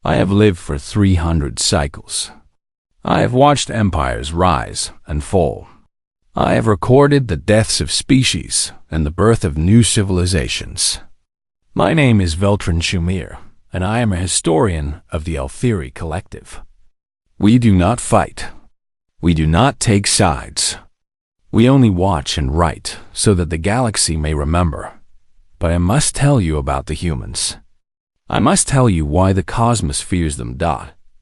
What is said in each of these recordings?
I have lived for 300 cycles. I have watched empires rise and fall. I have recorded the deaths of species and the birth of new civilizations. My name is Veltrin Shumir, and I am a historian of the Althiri Collective. We do not fight. We do not take sides. We only watch and write so that the galaxy may remember. But I must tell you about the humans. I must tell you why the cosmos fears them.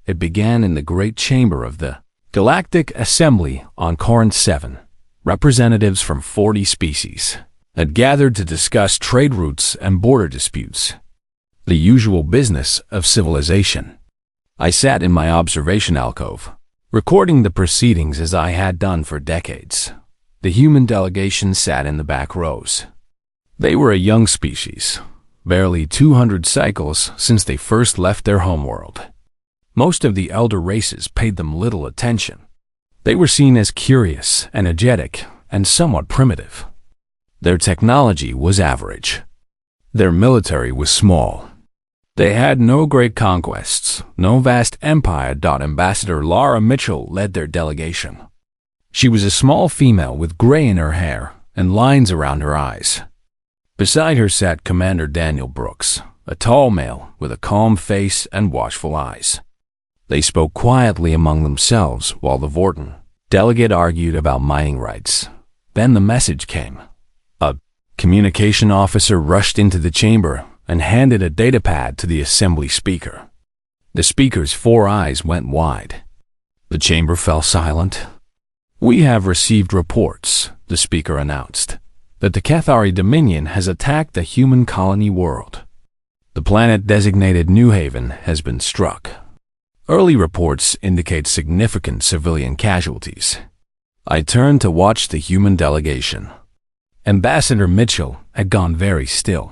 It began in the great chamber of the Galactic Assembly on Corinth 7. Representatives from 40 species had gathered to discuss trade routes and border disputes, the usual business of civilization. I sat in my observation alcove, recording the proceedings as I had done for decades. The human delegation sat in the back rows. They were a young species, barely 200 cycles since they first left their homeworld. Most of the elder races paid them little attention. They were seen as curious, energetic, and somewhat primitive. Their technology was average. Their military was small. They had no great conquests, no vast empire. Ambassador Laura Mitchell led their delegation. She was a small female with gray in her hair and lines around her eyes. Beside her sat Commander Daniel Brooks, a tall male with a calm face and watchful eyes. They spoke quietly among themselves while the Vorton delegate argued about mining rights. Then the message came. A communication officer rushed into the chamber and handed a datapad to the assembly speaker. The speaker's 4 eyes went wide. The chamber fell silent. "We have received reports," the speaker announced, "that the Cathari Dominion has attacked the human colony world. The planet designated New Haven has been struck. Early reports indicate significant civilian casualties." I turned to watch the human delegation. Ambassador Mitchell had gone very still.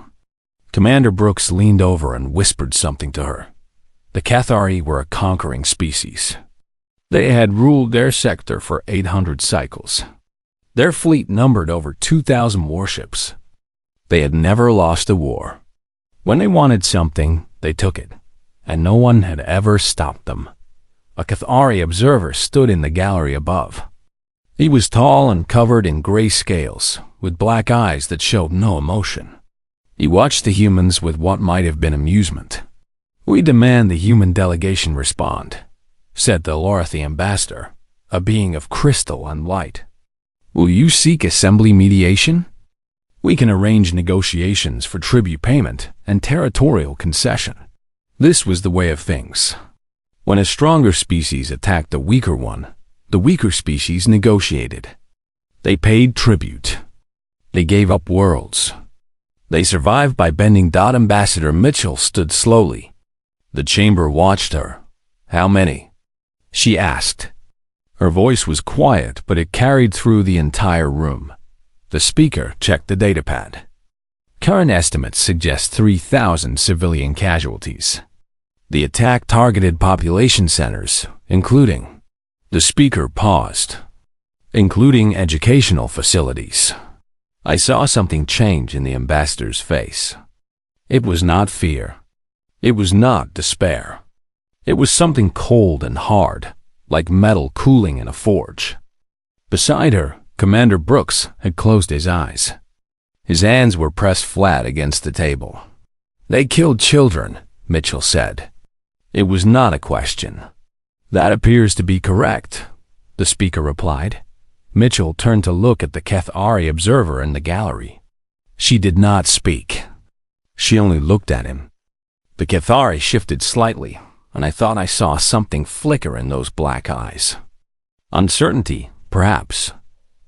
Commander Brooks leaned over and whispered something to her. The Cathari were a conquering species. They had ruled their sector for 800 cycles. Their fleet numbered over 2,000 warships. They had never lost a war. When they wanted something, they took it, and no one had ever stopped them. A Cathari observer stood in the gallery above. He was tall and covered in gray scales, with black eyes that showed no emotion. He watched the humans with what might have been amusement. "We demand the human delegation respond," said the Lorathi ambassador, a being of crystal and light. "Will you seek assembly mediation? We can arrange negotiations for tribute payment and territorial concession." This was the way of things. When a stronger species attacked a weaker one, the weaker species negotiated. They paid tribute. They gave up worlds. They survived by bending. Ambassador Mitchell stood slowly. The chamber watched her. "How many?" she asked. Her voice was quiet, but it carried through the entire room. The speaker checked the datapad. "Current estimates suggest 3,000 civilian casualties. The attack targeted population centers, including..." The speaker paused. "Including educational facilities." I saw something change in the ambassador's face. It was not fear. It was not despair. It was something cold and hard, like metal cooling in a forge. Beside her, Commander Brooks had closed his eyes. His hands were pressed flat against the table. "They killed children," Mitchell said. It was not a question. "That appears to be correct," the speaker replied. Mitchell turned to look at the Cathari observer in the gallery. She did not speak. She only looked at him. The Cathari shifted slightly, and I thought I saw something flicker in those black eyes. Uncertainty, perhaps.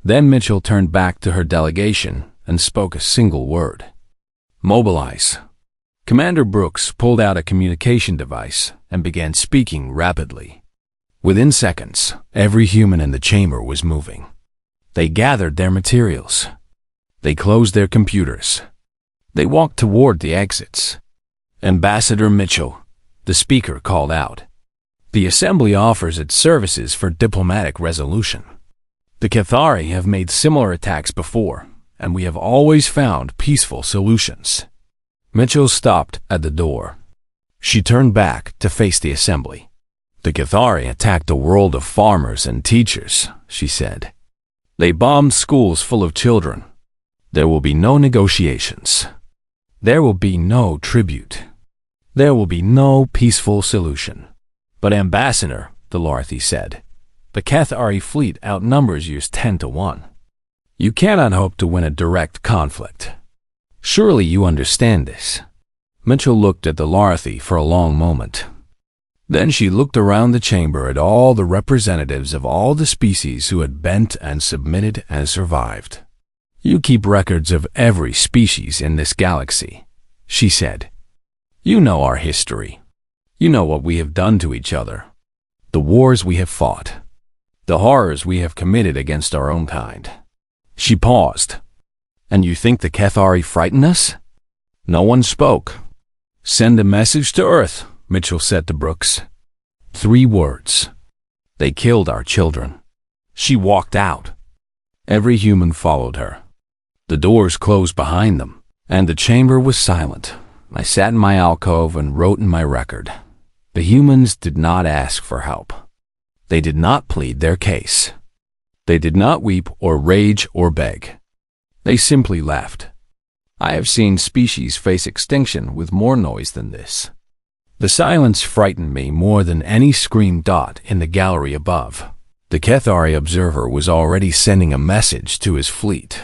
Then Mitchell turned back to her delegation and spoke a single word. "Mobilize." Commander Brooks pulled out a communication device and began speaking rapidly. Within seconds, every human in the chamber was moving. They gathered their materials. They closed their computers. They walked toward the exits. "Ambassador Mitchell," the speaker called out. "The Assembly offers its services for diplomatic resolution. The Cathari have made similar attacks before, and we have always found peaceful solutions." Mitchell stopped at the door. She turned back to face the assembly. The Cathari attacked a world of farmers and teachers, she said. They bombed schools full of children. There will be no negotiations. There will be no tribute. There will be no peaceful solution. But Ambassador, the Larthi said, the Cathari fleet outnumbers yours 10-1. You cannot hope to win a direct conflict. Surely you understand this. Mitchell looked at the Larthi for a long moment. Then she looked around the chamber at all the representatives of all the species who had bent and submitted and survived. You keep records of every species in this galaxy, she said. You know our history. You know what we have done to each other. The wars we have fought. The horrors we have committed against our own kind. She paused. And you think the Cathari frighten us? No one spoke. Send a message to Earth, Mitchell said to Brooks. 3 words. They killed our children. She walked out. Every human followed her. The doors closed behind them, and the chamber was silent. I sat in my alcove and wrote in my record. The humans did not ask for help. They did not plead their case. They did not weep or rage or beg. They simply left. I have seen species face extinction with more noise than this. The silence frightened me more than any screamed dot in the gallery above. The Cathari observer was already sending a message to his fleet.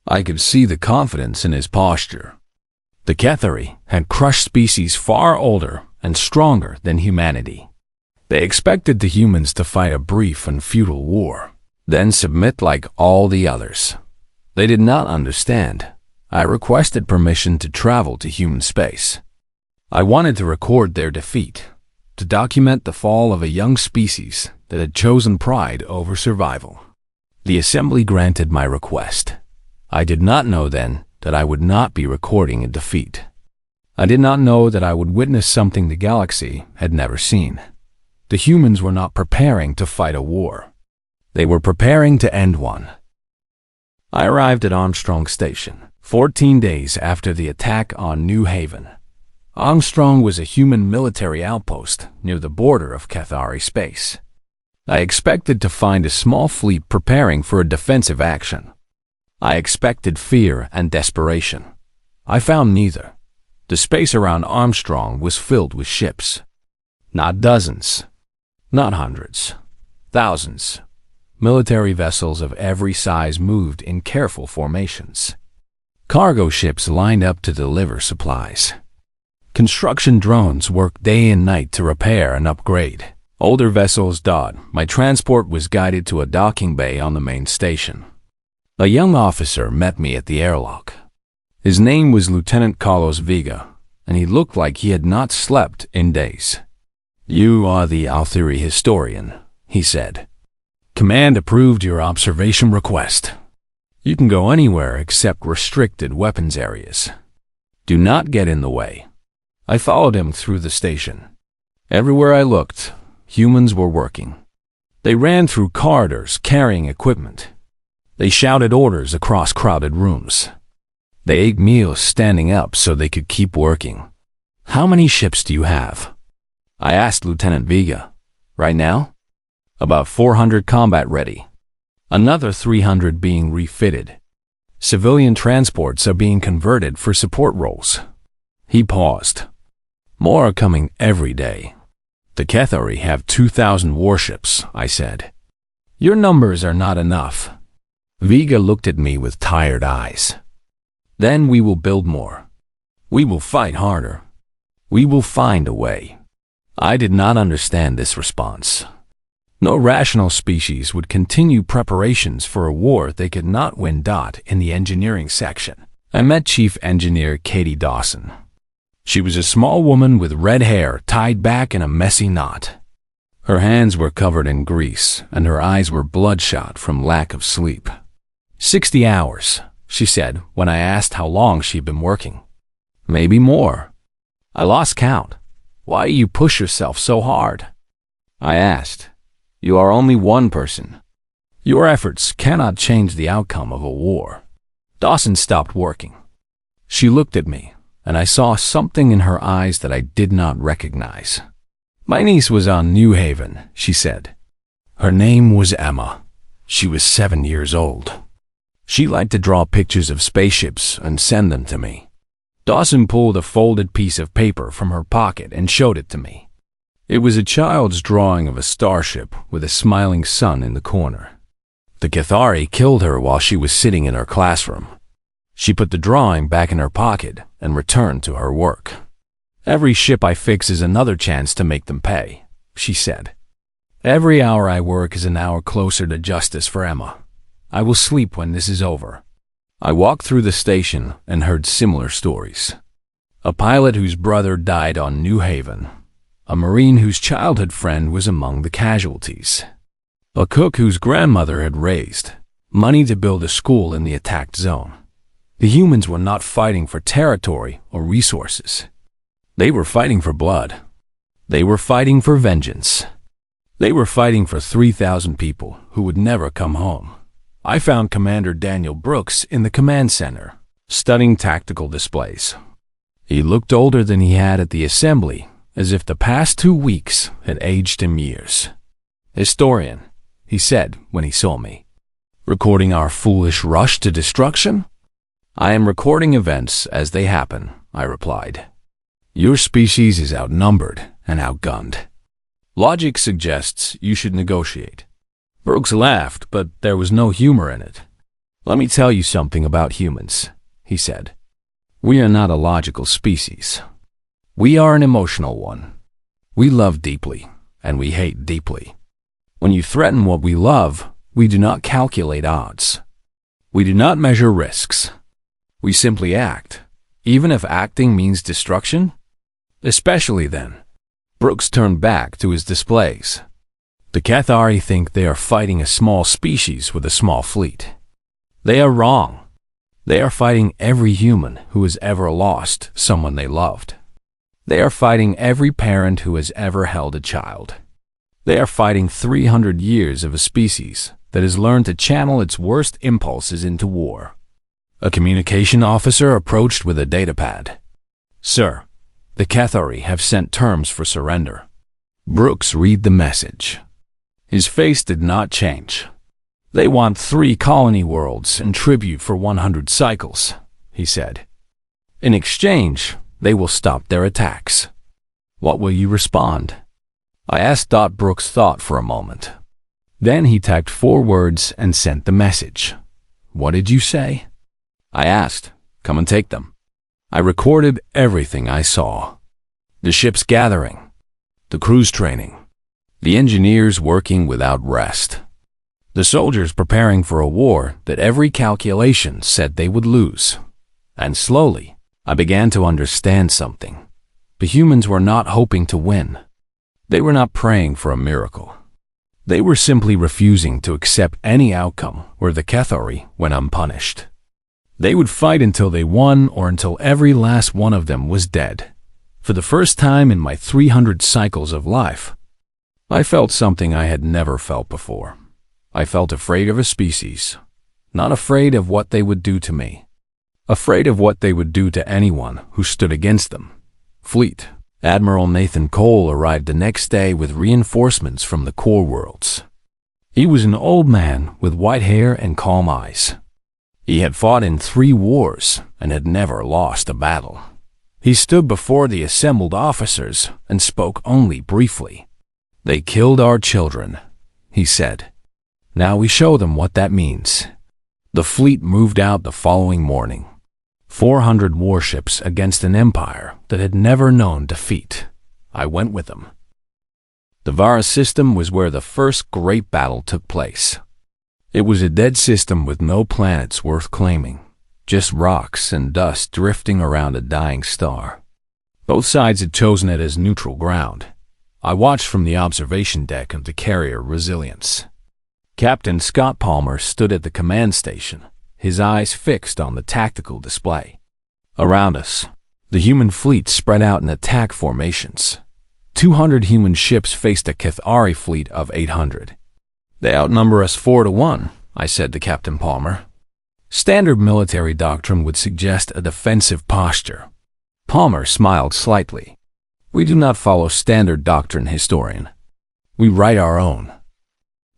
I could see the confidence in his posture. The Cathari had crushed species far older and stronger than humanity. They expected the humans to fight a brief and futile war, then submit like all the others. They did not understand. I requested permission to travel to human space. I wanted to record their defeat, to document the fall of a young species that had chosen pride over survival. The assembly granted my request. I did not know then that I would not be recording a defeat. I did not know that I would witness something the galaxy had never seen. The humans were not preparing to fight a war. They were preparing to end one. I arrived at Armstrong Station 14 days after the attack on New Haven. Armstrong was a human military outpost near the border of Cathari space. I expected to find a small fleet preparing for a defensive action. I expected fear and desperation. I found neither. The space around Armstrong was filled with ships. Not dozens, not hundreds, thousands. Military vessels of every size moved in careful formations. Cargo ships lined up to deliver supplies. Construction drones worked day and night to repair and upgrade. Older vessels docked. My transport was guided to a docking bay on the main station. A young officer met me at the airlock. His name was Lieutenant Carlos Vega, and he looked like he had not slept in days. You are the Althiri historian, he said. Command approved your observation request. You can go anywhere except restricted weapons areas. Do not get in the way. I followed him through the station. Everywhere I looked, humans were working. They ran through corridors carrying equipment. They shouted orders across crowded rooms. They ate meals standing up so they could keep working. How many ships do you have? I asked Lieutenant Vega. Right now? About 400 combat ready. Another 300 being refitted. Civilian transports are being converted for support roles. He paused. More are coming every day. The Cathari have 2,000 warships, I said. Your numbers are not enough. Vega looked at me with tired eyes. Then we will build more. We will fight harder. We will find a way. I did not understand this response. No rational species would continue preparations for a war they could not win. In the engineering section, I met Chief Engineer Katie Dawson. She was a small woman with red hair tied back in a messy knot. Her hands were covered in grease, and her eyes were bloodshot from lack of sleep. 60 hours, she said when I asked how long she'd been working. Maybe more. I lost count. Why you push yourself so hard? I asked. You are only one person. Your efforts cannot change the outcome of a war. Dawson stopped working. She looked at me, and I saw something in her eyes that I did not recognize. "My niece was on New Haven," she said. "Her name was Emma. She was 7 years old. She liked to draw pictures of spaceships and send them to me." Dawson pulled a folded piece of paper from her pocket and showed it to me. It was a child's drawing of a starship with a smiling sun in the corner. The Cathari killed her while she was sitting in her classroom. She put the drawing back in her pocket and returned to her work. "Every ship I fix is another chance to make them pay," she said. "Every hour I work is an hour closer to justice for Emma. I will sleep when this is over." I walked through the station and heard similar stories. A pilot whose brother died on New Haven. A Marine whose childhood friend was among the casualties. A cook whose grandmother had raised money to build a school in the attacked zone. The humans were not fighting for territory or resources. They were fighting for blood. They were fighting for vengeance. They were fighting for 3,000 people who would never come home. I found Commander Daniel Brooks in the command center, studying tactical displays. He looked older than he had at the assembly, as if the past 2 weeks had aged him years. "Historian," he said when he saw me. "Recording our foolish rush to destruction?" "I am recording events as they happen," I replied. "Your species is outnumbered and outgunned. Logic suggests you should negotiate." Brooks laughed, but there was no humor in it. "Let me tell you something about humans," he said. "We are not a logical species. We are an emotional one. We love deeply, and we hate deeply. When you threaten what we love, we do not calculate odds. We do not measure risks. We simply act, even if acting means destruction. Especially then." Brooks turned back to his displays. "The Cathari think they are fighting a small species with a small fleet. They are wrong. They are fighting every human who has ever lost someone they loved. They are fighting every parent who has ever held a child. They are fighting 300 years of a species that has learned to channel its worst impulses into war." A communication officer approached with a datapad. "Sir, the Cathari have sent terms for surrender." Brooks read the message. His face did not change. "They want 3 colony worlds in tribute for 100 cycles," he said. "In exchange, they will stop their attacks. What will you respond?" I asked. Brooks thought for a moment. Then he typed 4 words and sent the message. "What did you say?" I asked. "Come and take them." I recorded everything I saw. The ships gathering, the crews training, the engineers working without rest, the soldiers preparing for a war that every calculation said they would lose. And slowly, I began to understand something. The humans were not hoping to win. They were not praying for a miracle. They were simply refusing to accept any outcome where the Cathari went unpunished. They would fight until they won or until every last one of them was dead. For the first time in my 300 cycles of life, I felt something I had never felt before. I felt afraid of a species, not afraid of what they would do to me, afraid of what they would do to anyone who stood against them. Fleet Admiral Nathan Cole arrived the next day with reinforcements from the core worlds. He was an old man with white hair and calm eyes. He had fought in 3 wars and had never lost a battle. He stood before the assembled officers and spoke only briefly. "They killed our children," he said. "Now we show them what that means." The fleet moved out the following morning. 400 warships against an empire that had never known defeat. I went with them. The Vara system was where the first great battle took place. It was a dead system with no planets worth claiming, just rocks and dust drifting around a dying star. Both sides had chosen it as neutral ground. I watched from the observation deck of the carrier Resilience. Captain Scott Palmer stood at the command station, his eyes fixed on the tactical display. Around us, the human fleet spread out in attack formations. 200 human ships faced a Cathari fleet of 800. "They outnumber us 4-1, I said to Captain Palmer. "Standard military doctrine would suggest a defensive posture. Palmer smiled slightly. We do not follow standard doctrine, historian. We write our own.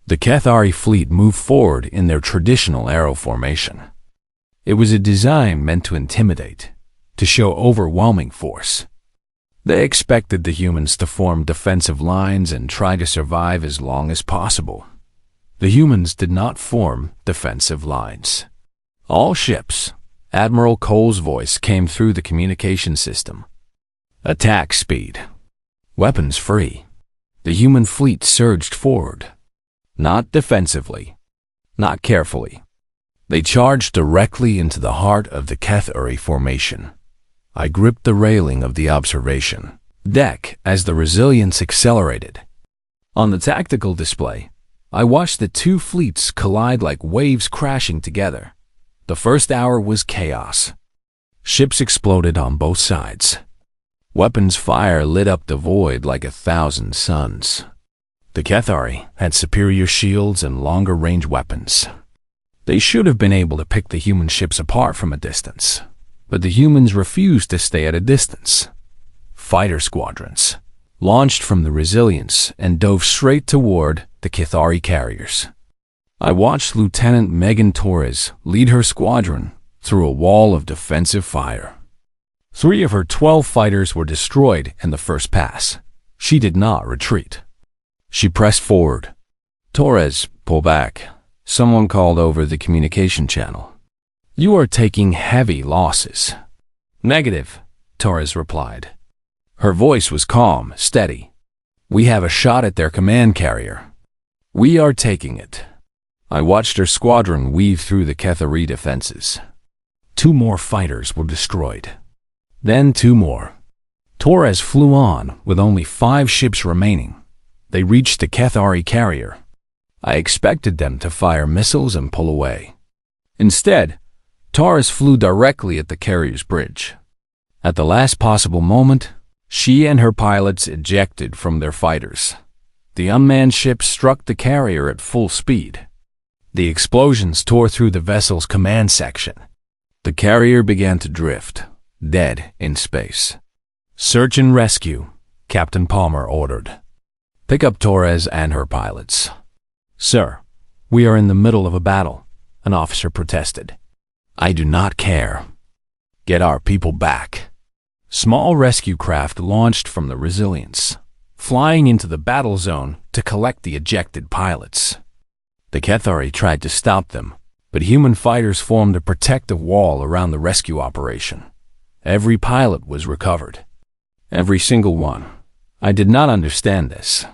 The Cathari fleet moved forward in their traditional arrow formation. It was a design meant to intimidate, to show overwhelming force. They expected the humans to form defensive lines and try to survive as long as possible. The humans did not form defensive lines. All ships, Admiral Cole's voice came through the communication system. Attack speed. Weapons free. The human fleet surged forward. Not defensively. Not carefully. They charged directly into the heart of the Cathari formation. I gripped the railing of the observation deck as the resilience accelerated. On the tactical display, I watched the two fleets collide like waves crashing together. The first hour was chaos. Ships exploded on both sides. Weapons fire lit up the void like 1,000 suns. The Cathari had superior shields and longer-range weapons. They should have been able to pick the human ships apart from a distance, but the humans refused to stay at a distance. Fighter squadrons launched from the resilience and dove straight toward the Cathari carriers. I watched Lieutenant Megan Torres lead her squadron through a wall of defensive fire. 3 of her 12 fighters were destroyed in the first pass. She did not retreat. She pressed forward. Torres, pull back. Someone called over the communication channel. You are taking heavy losses. Negative, Torres replied. Her voice was calm, steady. We have a shot at their command carrier. We are taking it. I watched her squadron weave through the Cathari defenses. 2 more fighters were destroyed. Then 2 more. Torres flew on with only 5 ships remaining. They reached the Cathari carrier. I expected them to fire missiles and pull away. Instead, Torres flew directly at the carrier's bridge. At the last possible moment, she and her pilots ejected from their fighters. The unmanned ship struck the carrier at full speed. The explosions tore through the vessel's command section. The carrier began to drift, dead in space. Search and rescue, Captain Palmer ordered. Pick up Torres and her pilots. Sir, we are in the middle of a battle, an officer protested. I do not care. Get our people back. Small rescue craft launched from the Resilience, flying into the battle zone to collect the ejected pilots. The Cathari tried to stop them, but human fighters formed a protective wall around the rescue operation. Every pilot was recovered. Every single one. I did not understand this.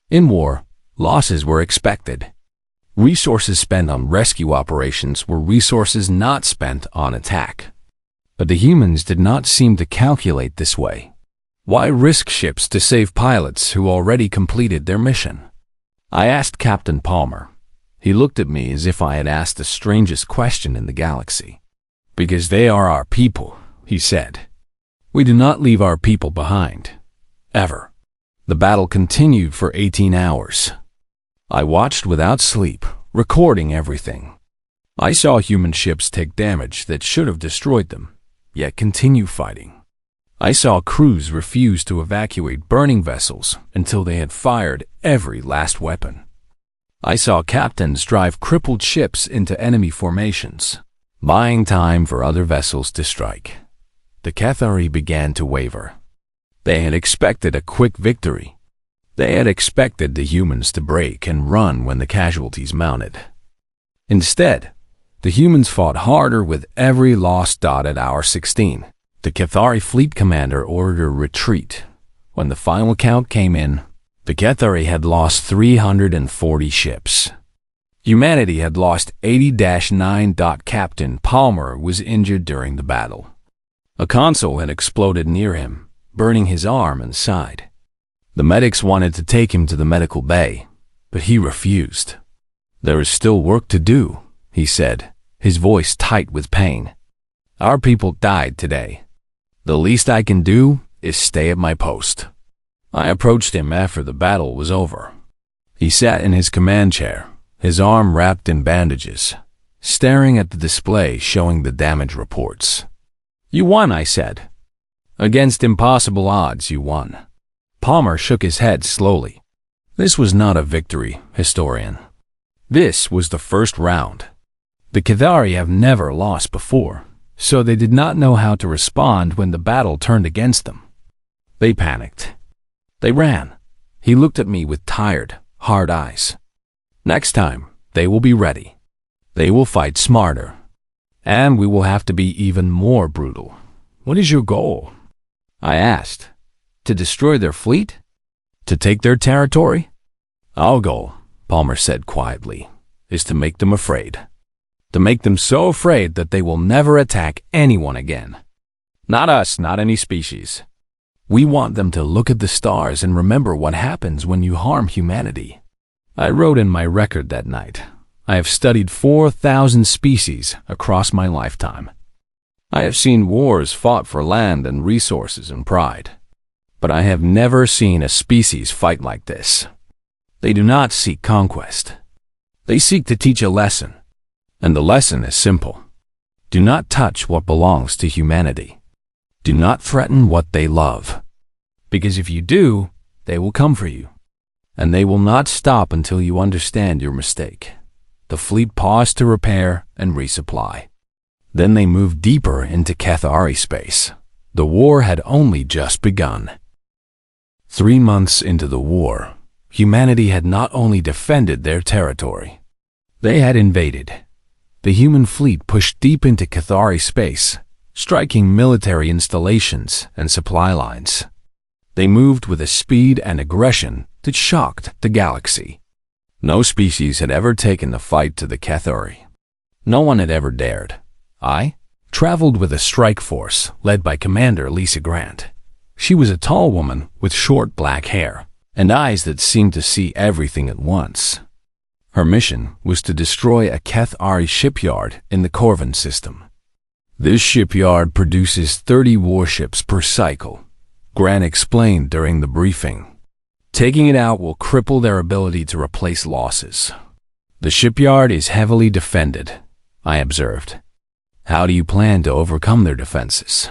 In war, losses were expected. Resources spent on rescue operations were resources not spent on attack. But the humans did not seem to calculate this way. Why risk ships to save pilots who already completed their mission? I asked Captain Palmer. He looked at me as if I had asked the strangest question in the galaxy. Because they are our people, he said. We do not leave our people behind. Ever. The battle continued for 18 hours. I watched without sleep, recording everything. I saw human ships take damage that should have destroyed them, yet continue fighting. I saw crews refuse to evacuate burning vessels until they had fired every last weapon. I saw captains drive crippled ships into enemy formations, buying time for other vessels to strike. The Cathari began to waver. They had expected a quick victory. They had expected the humans to break and run when the casualties mounted. Instead, the humans fought harder with every lost dot at hour 16. The Cathari fleet commander ordered a retreat. When the final count came in, the Cathari had lost 340 ships. Humanity had lost 80-9. Captain Palmer was injured during the battle. A console had exploded near him, burning his arm and side. The medics wanted to take him to the medical bay, but he refused. There is still work to do, he said, his voice tight with pain. Our people died today. The least I can do is stay at my post. I approached him after the battle was over. He sat in his command chair, his arm wrapped in bandages, staring at the display showing the damage reports. You won, I said. Against impossible odds, you won. Palmer shook his head slowly. This was not a victory, historian. This was the first round. The Cathari have never lost before, so they did not know how to respond when the battle turned against them. They panicked. They ran. He looked at me with tired, hard eyes. Next time, they will be ready. They will fight smarter. And we will have to be even more brutal. What is your goal? I asked. To destroy their fleet? To take their territory? Our goal, Palmer said quietly, is to make them afraid. To make them so afraid that they will never attack anyone again. Not us, not any species. We want them to look at the stars and remember what happens when you harm humanity. I wrote in my record that night, I have studied 4,000 species across my lifetime. I have seen wars fought for land and resources and pride. But I have never seen a species fight like this. They do not seek conquest. They seek to teach a lesson. And the lesson is simple. Do not touch what belongs to humanity. Do not threaten what they love. Because if you do, they will come for you. And they will not stop until you understand your mistake. The fleet paused to repair and resupply. Then they moved deeper into Cathari space. The war had only just begun. 3 months into the war, humanity had not only defended their territory. They had invaded. The human fleet pushed deep into Cathari space, striking military installations and supply lines. They moved with a speed and aggression that shocked the galaxy. No species had ever taken the fight to the Cathari. No one had ever dared. I traveled with a strike force led by Commander Lisa Grant. She was a tall woman with short black hair and eyes that seemed to see everything at once. Her mission was to destroy a Cathari shipyard in the Corvin system. This shipyard produces 30 warships per cycle, Grant explained during the briefing. Taking it out will cripple their ability to replace losses. The shipyard is heavily defended, I observed. How do you plan to overcome their defenses?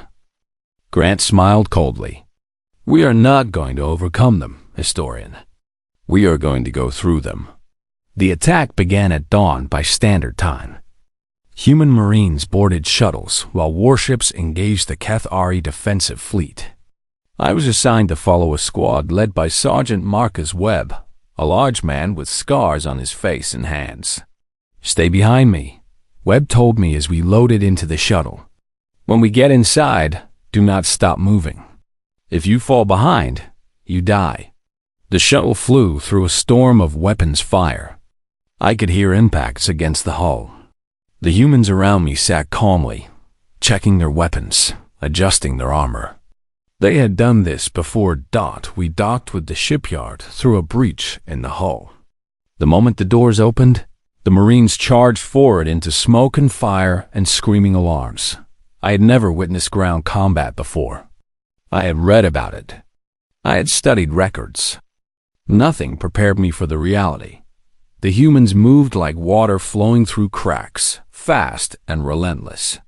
Grant smiled coldly. We are not going to overcome them, historian. We are going to go through them. The attack began at dawn by standard time. Human Marines boarded shuttles while warships engaged the Cathari defensive fleet. I was assigned to follow a squad led by Sergeant Marcus Webb, a large man with scars on his face and hands. Stay behind me, Webb told me as we loaded into the shuttle. When we get inside, do not stop moving. If you fall behind, you die. The shuttle flew through a storm of weapons fire. I could hear impacts against the hull. The humans around me sat calmly, checking their weapons, adjusting their armor. They had done this before we docked with the shipyard through a breach in the hull. The moment the doors opened, the Marines charged forward into smoke and fire and screaming alarms. I had never witnessed ground combat before. I had read about it. I had studied records. Nothing prepared me for the reality. The humans moved like water flowing through cracks, fast and relentless.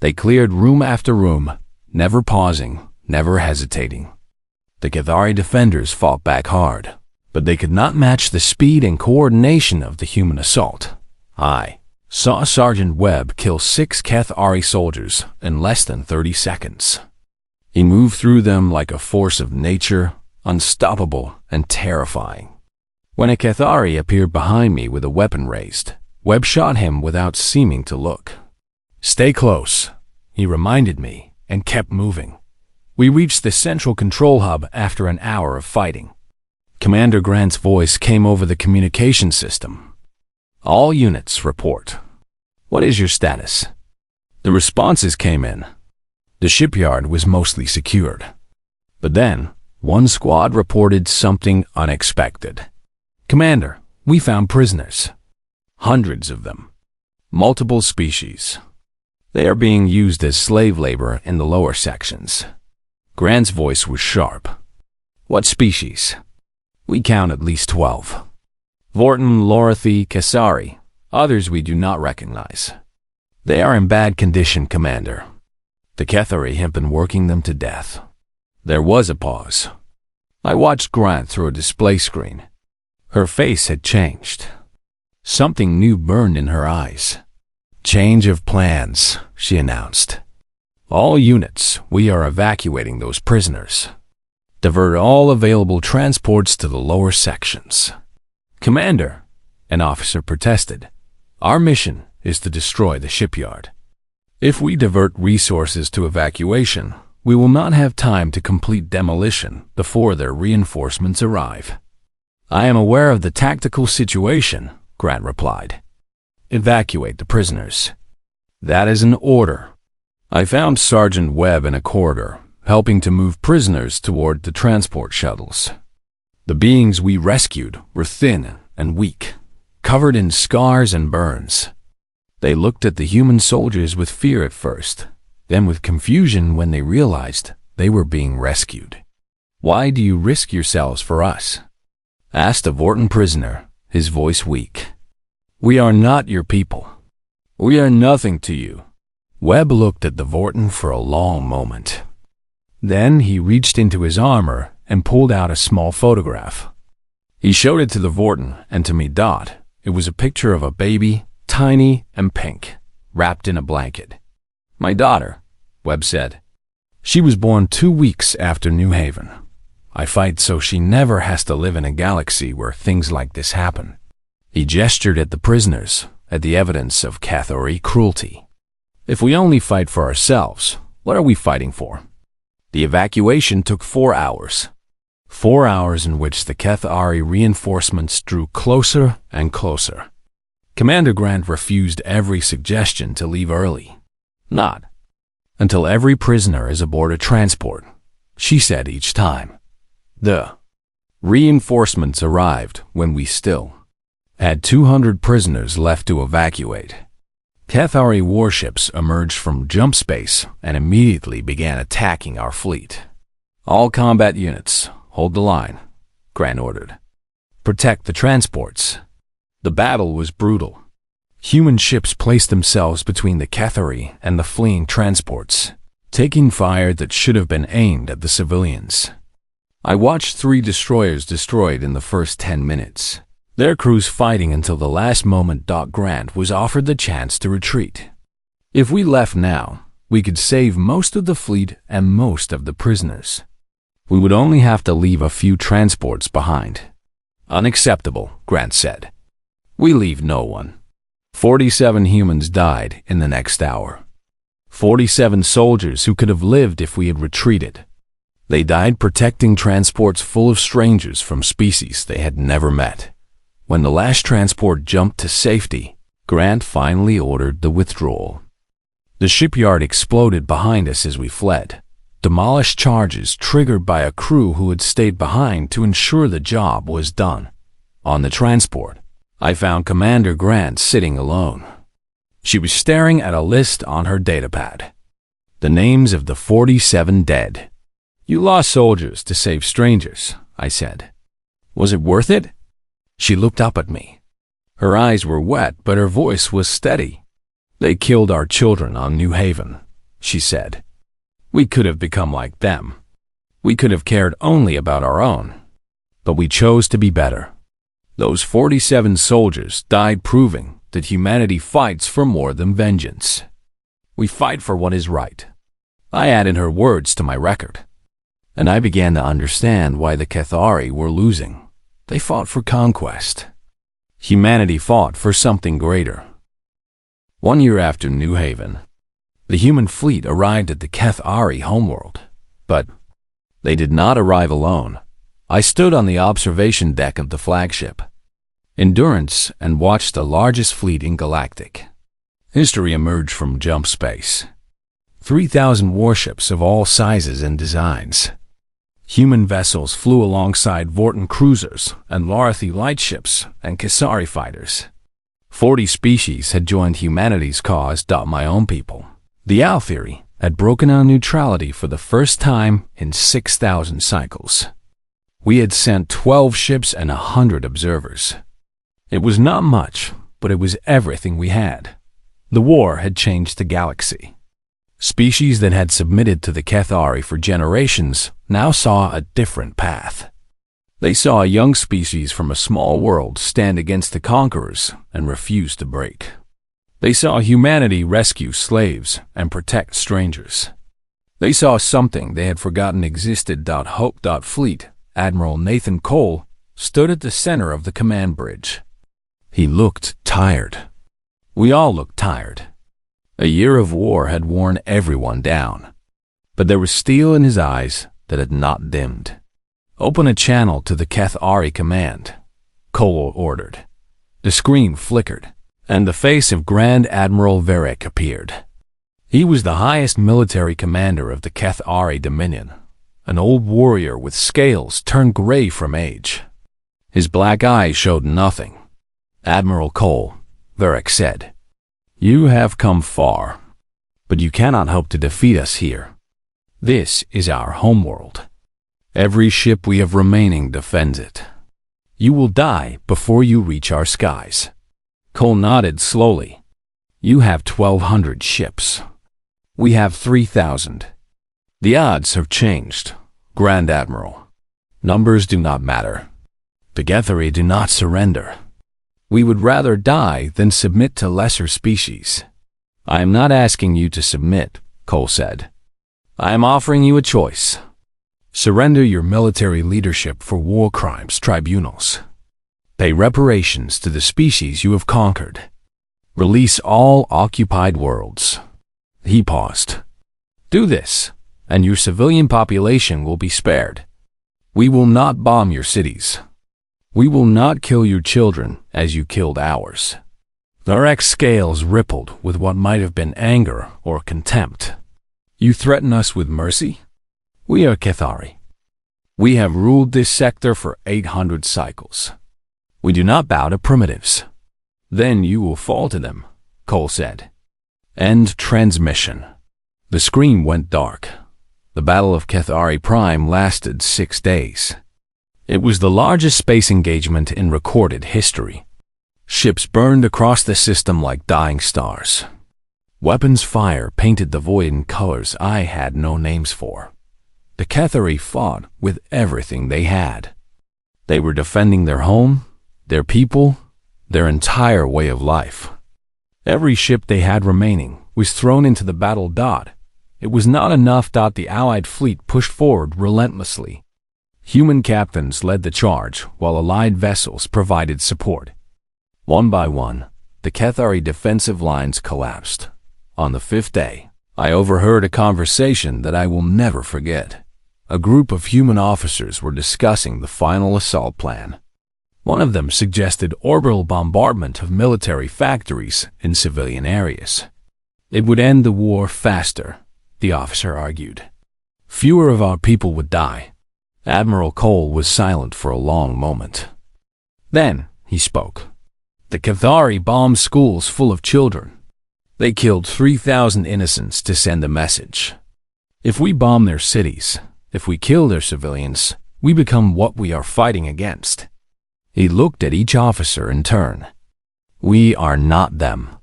They cleared room after room, never pausing, never hesitating. The Cathari defenders fought back hard, but they could not match the speed and coordination of the human assault. I saw Sergeant Webb kill 6 Cathari soldiers in less than 30 seconds. He moved through them like a force of nature, unstoppable and terrifying. When a Cathari appeared behind me with a weapon raised, Webb shot him without seeming to look. Stay close, he reminded me, and kept moving. We reached the central control hub after an hour of fighting. Commander Grant's voice came over the communication system. All units report. What is your status? The responses came in. The shipyard was mostly secured. But then, one squad reported something unexpected. Commander, we found prisoners. Hundreds of them. Multiple species. They are being used as slave labor in the lower sections. Grant's voice was sharp. What species? We count at least 12. Vorton, Lorathi, Cassari. Others we do not recognize. They are in bad condition, Commander. The Cathari had been working them to death. There was a pause. I watched Grant through a display screen. Her face had changed. Something new burned in her eyes. "Change of plans," she announced. "All units, we are evacuating those prisoners. Divert all available transports to the lower sections." "Commander," an officer protested, "our mission is to destroy the shipyard. If we divert resources to evacuation, we will not have time to complete demolition before their reinforcements arrive." "I am aware of the tactical situation," Grant replied. "Evacuate the prisoners." "That is an order." I found Sergeant Webb in a corridor, helping to move prisoners toward the transport shuttles. The beings we rescued were thin and weak, covered in scars and burns. They looked at the human soldiers with fear at first, then with confusion when they realized they were being rescued. "Why do you risk yourselves for us?" asked a Vorton prisoner, his voice weak. "We are not your people. We are nothing to you." Webb looked at the Vorton for a long moment. Then he reached into his armor and pulled out a small photograph. He showed it to the Vorton and to me. It was a picture of a baby, tiny and pink, wrapped in a blanket. "My daughter," Webb said. "She was born 2 weeks after New Haven. I fight so she never has to live in a galaxy where things like this happen." He gestured at the prisoners, at the evidence of Cathari cruelty. "If we only fight for ourselves, what are we fighting for?" The evacuation took 4 hours. 4 hours in which the Cathari reinforcements drew closer and closer. Commander Grant refused every suggestion to leave early. "Not until every prisoner is aboard a transport," she said each time. The reinforcements arrived when we still had 200 prisoners left to evacuate. Cathari warships emerged from jump space and immediately began attacking our fleet. "All combat units, hold the line," Grant ordered. "Protect the transports." The battle was brutal. Human ships placed themselves between the Cathari and the fleeing transports, taking fire that should have been aimed at the civilians. I watched 3 destroyers destroyed in the first 10 minutes. Their crews fighting until the last moment. Grant was offered the chance to retreat. If we left now, we could save most of the fleet and most of the prisoners. We would only have to leave a few transports behind. "Unacceptable," Grant said. "We leave no one." 47 humans died in the next hour. 47 soldiers who could have lived if we had retreated. They died protecting transports full of strangers from species they had never met. When the last transport jumped to safety, Grant finally ordered the withdrawal. The shipyard exploded behind us as we fled. Demolished charges triggered by a crew who had stayed behind to ensure the job was done. On the transport, I found Commander Grant sitting alone. She was staring at a list on her datapad. The names of the 47 dead. "You lost soldiers to save strangers," I said. "Was it worth it?" She looked up at me. Her eyes were wet, but her voice was steady. "They killed our children on New Haven," she said. "We could have become like them. We could have cared only about our own. But we chose to be better. Those 47 soldiers died proving that humanity fights for more than vengeance. We fight for what is right." I added her words to my record. And I began to understand why the Cathari were losing. They fought for conquest. Humanity fought for something greater. 1 year after New Haven, the human fleet arrived at the Cathari homeworld. But they did not arrive alone. I stood on the observation deck of the flagship Endurance and watched the largest fleet in Galactic history emerge from jump space. 3,000 warships of all sizes and designs. Human vessels flew alongside Vorton cruisers and Larathi lightships and Cassari fighters. 40 species had joined humanity's cause. My own people, the Althiri, had broken our neutrality for the first time in 6,000 cycles. We had sent 12 ships and 100 observers. It was not much, but it was everything we had. The war had changed the galaxy. Species that had submitted to the Cathari for generations now saw a different path. They saw a young species from a small world stand against the conquerors and refuse to break. They saw humanity rescue slaves and protect strangers. They saw something they had forgotten existed. Hope.Fleet Admiral Nathan Cole stood at the center of the command bridge. He looked tired. We all looked tired. A year of war had worn everyone down. But there was steel in his eyes that had not dimmed. "Open a channel to the Cathari command," Cole ordered. The screen flickered, and the face of Grand Admiral Varric appeared. He was the highest military commander of the Cathari Dominion, an old warrior with scales turned gray from age. His black eyes showed nothing. "Admiral Cole," Varric said, "you have come far, but you cannot hope to defeat us here. This is our homeworld. Every ship we have remaining defends it. You will die before you reach our skies." Cole nodded slowly. "You have 1,200 ships. We have 3,000. The odds have changed, Grand Admiral. Numbers do not matter. The Cathari do not surrender. We would rather die than submit to lesser species." "I am not asking you to submit," Cole said. "I am offering you a choice. Surrender your military leadership for war crimes tribunals. Pay reparations to the species you have conquered. Release all occupied worlds." He paused. "Do this, and your civilian population will be spared. We will not bomb your cities. We will not kill your children as you killed ours." Varric's scales rippled with what might have been anger or contempt. "You threaten us with mercy? We are Cathari. We have ruled this sector for 800 cycles. We do not bow to primitives." "Then you will fall to them," Cole said. End transmission. The screen went dark. The Battle of Cathari Prime lasted 6 days. It was the largest space engagement in recorded history. Ships burned across the system like dying stars. Weapons fire painted the void in colors I had no names for. The Cathari fought with everything they had. They were defending their home, their people, their entire way of life. Every ship they had remaining was thrown into the battle. It was not enough. The Allied fleet pushed forward relentlessly. Human captains led the charge while Allied vessels provided support. One by one, the Cathari defensive lines collapsed. On the 5th day, I overheard a conversation that I will never forget. A group of human officers were discussing the final assault plan. One of them suggested orbital bombardment of military factories in civilian areas. It would end the war faster, the officer argued. Fewer of our people would die. Admiral Cole was silent for a long moment. Then he spoke. "The Cathari bombed schools full of children. They killed 3,000 innocents to send a message. If we bomb their cities, if we kill their civilians, we become what we are fighting against." He looked at each officer in turn. "We are not them.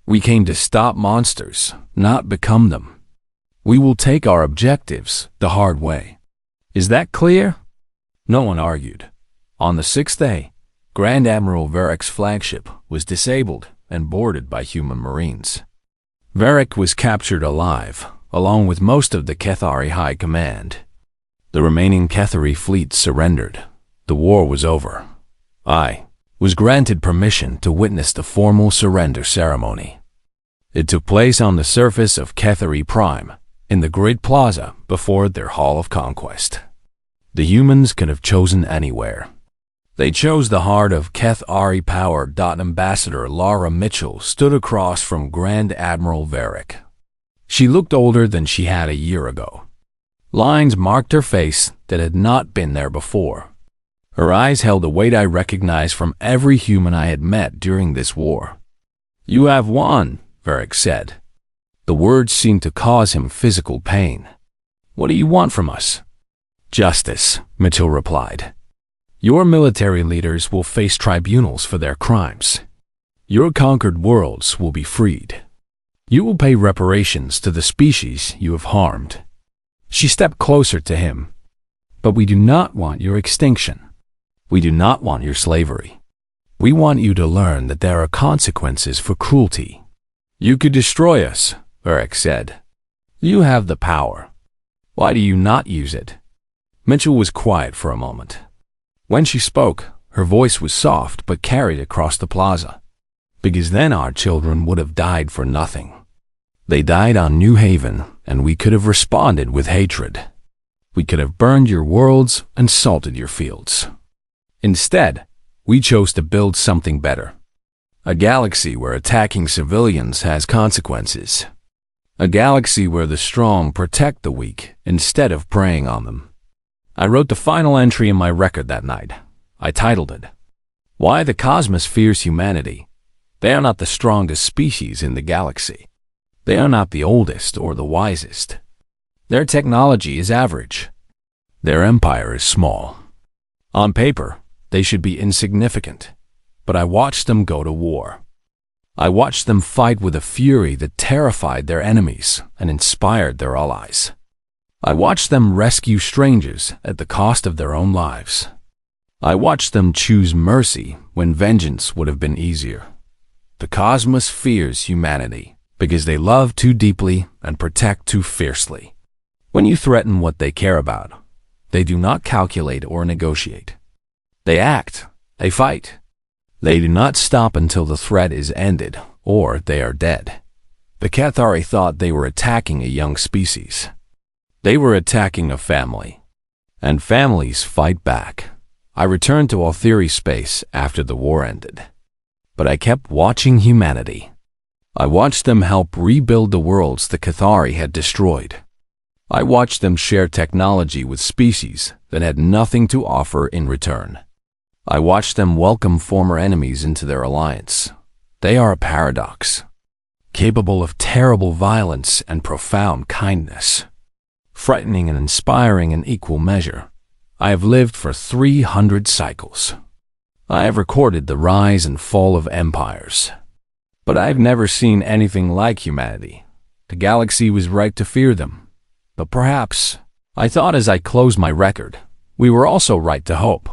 We came to stop monsters, not become them. We will take our objectives the hard way. Is that clear?" No one argued. On the 6th day, Grand Admiral Varric's flagship was disabled and boarded by human marines. Varric was captured alive, along with most of the Cathari High Command. The remaining Cathari fleet surrendered. The war was over. I was granted permission to witness the formal surrender ceremony. It took place on the surface of Cathari Prime, in the great plaza before their Hall of Conquest. The humans could have chosen anywhere. They chose the heart of Cathari Power. Ambassador Laura Mitchell stood across from Grand Admiral Varric. She looked older than she had a year ago. Lines marked her face that had not been there before. Her eyes held a weight I recognized from every human I had met during this war. "You have won," Varric said. The words seemed to cause him physical pain. "What do you want from us?" "Justice," Mitchell replied. "Your military leaders will face tribunals for their crimes. Your conquered worlds will be freed. You will pay reparations to the species you have harmed. She stepped closer to him. But we do not want your extinction. We do not want your slavery. We want you to learn that there are consequences for cruelty. You could destroy us, Eric said. You have the power. Why do you not use it? Mitchell was quiet for a moment. When she spoke, her voice was soft but carried across the plaza. Because then our children would have died for nothing. They died on New Haven, and we could have responded with hatred. We could have burned your worlds and salted your fields. Instead, we chose to build something better. A galaxy where attacking civilians has consequences. A galaxy where the strong protect the weak instead of preying on them. I wrote the final entry in my record that night. I titled it, Why the Cosmos Fears Humanity. They are not the strongest species in the galaxy. They are not the oldest or the wisest. Their technology is average. Their empire is small. On paper, they should be insignificant, but I watched them go to war. I watched them fight with a fury that terrified their enemies and inspired their allies. I watched them rescue strangers at the cost of their own lives. I watched them choose mercy when vengeance would have been easier. The cosmos fears humanity because they love too deeply and protect too fiercely. When you threaten what they care about, they do not calculate or negotiate. They act, they fight. They do not stop until the threat is ended or they are dead. The Cathari thought they were attacking a young species. They were attacking a family. And families fight back. I returned to Altheri space after the war ended. But I kept watching humanity. I watched them help rebuild the worlds the Cathari had destroyed. I watched them share technology with species that had nothing to offer in return. I watched them welcome former enemies into their alliance. They are a paradox, capable of terrible violence and profound kindness. Frightening and inspiring in equal measure, I have lived for 300 cycles. I have recorded the rise and fall of empires. But I have never seen anything like humanity. The galaxy was right to fear them. But perhaps, I thought as I closed my record, we were also right to hope.